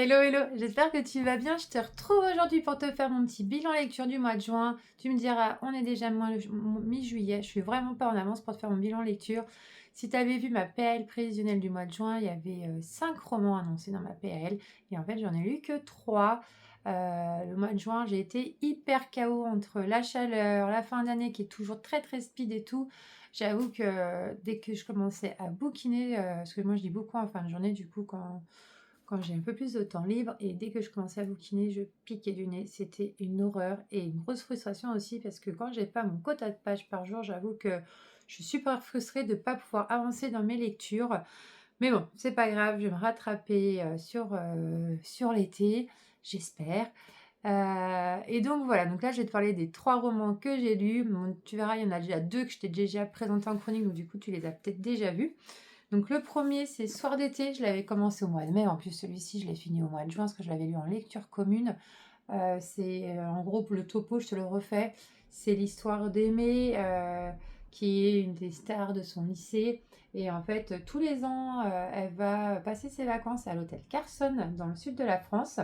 Hello, hello, j'espère que tu vas bien. Je te retrouve aujourd'hui pour te faire mon petit bilan lecture du mois de juin. Tu me diras, on est déjà mi-juillet, je suis vraiment pas en avance pour te faire mon bilan lecture. Si tu avais vu ma PL prévisionnelle du mois de juin, il y avait 5 romans annoncés dans ma PL et en fait j'en ai lu que 3. Le mois de juin, j'ai été hyper KO entre la chaleur, la fin d'année qui est toujours très très speed et tout. J'avoue que dès que je commençais à bouquiner, parce que moi je lis beaucoup en fin de journée, du coup quand j'ai un peu plus de temps libre et dès que je commençais à bouquiner, je piquais du nez. C'était une horreur et une grosse frustration aussi parce que quand j'ai pas mon quota de pages par jour, j'avoue que je suis super frustrée de ne pas pouvoir avancer dans mes lectures. Mais bon, c'est pas grave, je vais me rattraper sur l'été, j'espère. Et donc voilà, donc là je vais te parler des 3 romans que j'ai lus. Bon, tu verras, il y en a déjà 2 que je t'ai déjà présentés en chronique, donc du coup tu les as peut-être déjà vus. Donc le premier, c'est Soir d'été, je l'avais commencé au mois de mai, en plus celui-ci je l'ai fini au mois de juin parce que je l'avais lu en lecture commune. En gros, pour le topo, je te le refais, c'est l'histoire d'Aimée, qui est une des stars de son lycée. Et en fait, tous les ans, elle va passer ses vacances à l'hôtel Carson, dans le sud de la France.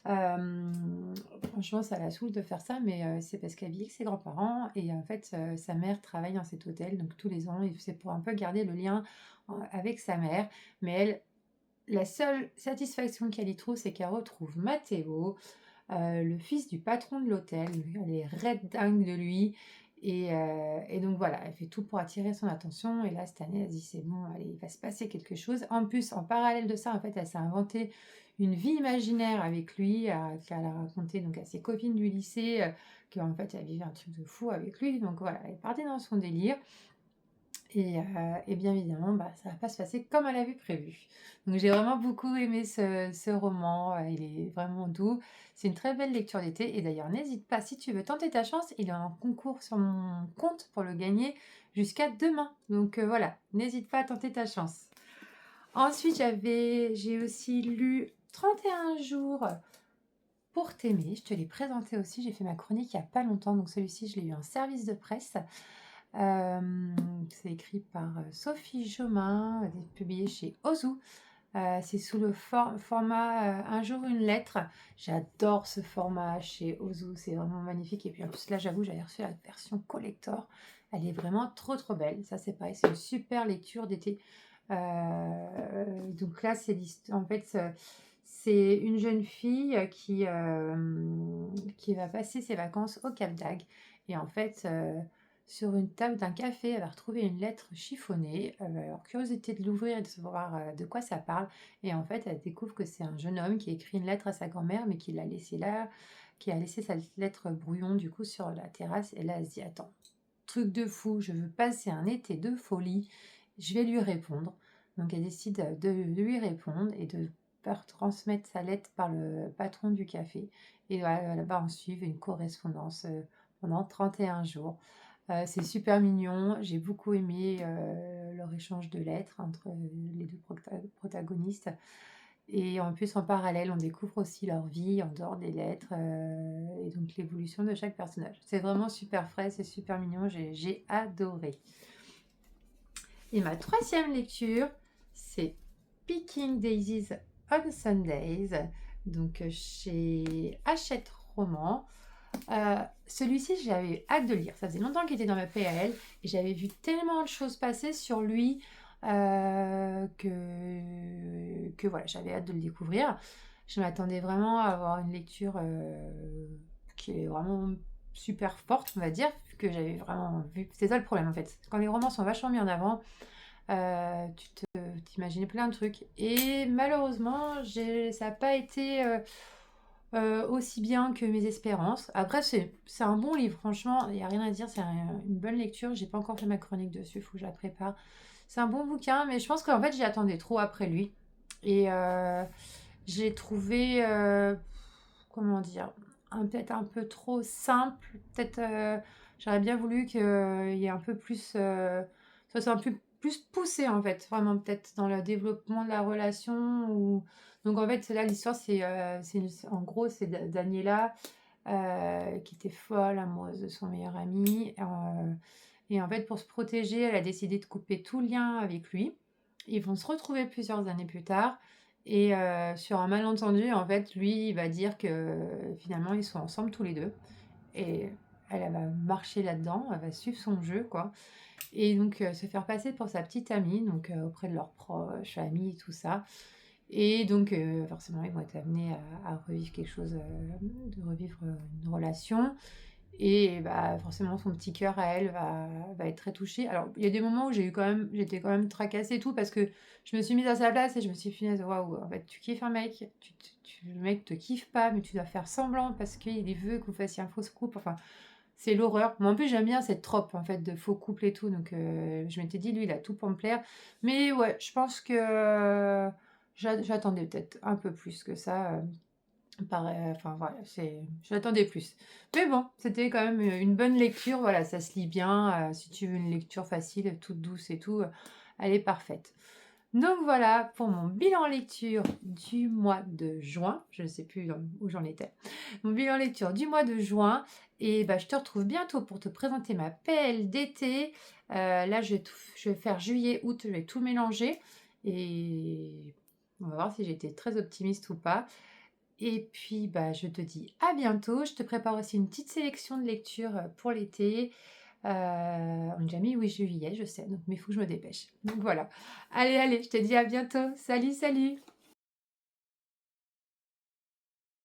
Franchement, ça la saoule de faire ça, mais c'est parce qu'elle vit avec ses grands-parents et en fait, sa mère travaille dans cet hôtel, donc tous les ans, et c'est pour un peu garder le lien avec sa mère. Mais elle, la seule satisfaction qu'elle y trouve, c'est qu'elle retrouve Matteo, le fils du patron de l'hôtel. Elle est red dingue de lui. Et donc voilà, elle fait tout pour attirer son attention. Et là, cette année, elle se dit c'est bon, allez, il va se passer quelque chose. En plus, en parallèle de ça, en fait, elle s'est inventé une vie imaginaire avec lui, qu'elle a raconté donc à ses copines du lycée, qu'en fait, elle vivait un truc de fou avec lui. Donc voilà, elle est partie dans son délire. Et bien évidemment, bah, ça va pas se passer comme elle avait prévu. Donc j'ai vraiment beaucoup aimé ce roman, il est vraiment doux. C'est une très belle lecture d'été et d'ailleurs n'hésite pas, si tu veux tenter ta chance, il y a un concours sur mon compte pour le gagner jusqu'à demain. Donc voilà, n'hésite pas à tenter ta chance. Ensuite, j'ai aussi lu 31 jours pour t'aimer. Je te l'ai présenté aussi, j'ai fait ma chronique il y a pas longtemps, donc celui-ci je l'ai eu en service de presse. C'est écrit par Sophie Jomain, publié chez Ozu. C'est sous le format Un jour une lettre. J'adore ce format chez Ozu, c'est vraiment magnifique. Et puis en plus là, j'avoue, j'avais reçu la version collector. Elle est vraiment trop trop belle. Ça c'est pareil, c'est une super lecture d'été. Donc là, en fait, c'est une jeune fille qui va passer ses vacances au Cap d'Agde. Et en fait, sur une table d'un café, elle va retrouver une lettre chiffonnée. Alors, curiosité de l'ouvrir et de savoir de quoi ça parle. Et en fait, elle découvre que c'est un jeune homme qui a écrit une lettre à sa grand-mère, mais qui l'a laissée là, qui a laissé sa lettre brouillon du coup sur la terrasse. Et là, elle se dit, attends, truc de fou, je veux passer un été de folie, je vais lui répondre. Donc elle décide de lui répondre et de transmettre sa lettre par le patron du café. Et voilà, elle va en suivre une correspondance pendant 31 jours. C'est super mignon, j'ai beaucoup aimé leur échange de lettres entre les deux protagonistes. Et en plus, en parallèle, on découvre aussi leur vie en dehors des lettres et donc l'évolution de chaque personnage. C'est vraiment super frais, c'est super mignon, j'ai adoré. Et ma troisième lecture, c'est Picking Daisies on Sundays, donc chez Hachette Roman. Celui-ci, j'avais hâte de lire. Ça faisait longtemps qu'il était dans ma PAL et j'avais vu tellement de choses passer sur lui que voilà, j'avais hâte de le découvrir. Je m'attendais vraiment à avoir une lecture qui est vraiment super forte, on va dire, que j'avais vraiment vu. C'est ça le problème en fait. Quand les romans sont vachement mis en avant, t'imaginais plein de trucs. Et malheureusement, ça n'a pas été aussi bien que mes espérances. Après, c'est un bon livre, franchement, il n'y a rien à dire, c'est une bonne lecture. J'ai pas encore fait ma chronique dessus, il faut que je la prépare. C'est un bon bouquin, mais je pense qu'en fait, j'y attendais trop après lui. Et j'ai trouvé, comment dire, peut-être un peu trop simple. Peut-être, j'aurais bien voulu qu'il y ait un peu plus, ça soit un peu plus poussé en fait, vraiment peut-être dans le développement de la relation. Donc en fait, là, l'histoire, en gros, c'est Daniela qui était folle, amoureuse de son meilleur ami. Et en fait, pour se protéger, elle a décidé de couper tout lien avec lui. Ils vont se retrouver plusieurs années plus tard. et sur un malentendu, en fait, lui, il va dire que finalement, ils sont ensemble tous les 2 et elle va marcher là-dedans, elle va suivre son jeu, quoi et donc se faire passer pour sa petite amie, donc auprès de leurs proches, amis, tout ça et donc forcément, ils vont être amenés à revivre quelque chose, de revivre, une relation et bah, forcément son petit cœur à elle va être très touché. Alors, il y a des moments où j'étais quand même tracassée et tout parce que je me suis mise à sa place et je me suis dit: «Punaise, waouh, en fait, tu kiffes un mec, le mec te kiffe pas, mais tu dois faire semblant parce qu'il veut que vous fassiez un faux couple». Enfin, c'est l'horreur. Moi, en plus, j'aime bien cette trope, en fait, de faux couple et tout, donc je m'étais dit: «Lui, il a tout pour me plaire». Mais ouais, je pense que j'attendais peut-être un peu plus que ça, pareil, enfin voilà, j'attendais plus. Mais bon, c'était quand même, une bonne lecture, voilà, ça se lit bien, si tu veux une lecture facile, toute douce et tout, elle est parfaite. Donc voilà pour mon bilan lecture du mois de juin, je ne sais plus où j'en étais. Mon bilan lecture du mois de juin et bah, je te retrouve bientôt pour te présenter ma PL d'été. Là, je vais faire juillet, août, je vais tout mélanger et on va voir si j'étais très optimiste ou pas. Et puis, bah, je te dis à bientôt. Je te prépare aussi une petite sélection de lectures pour l'été. On est déjà mi-oui juillet, je sais, donc mais il faut que je me dépêche. Donc voilà. Allez, allez, je te dis à bientôt. Salut, salut!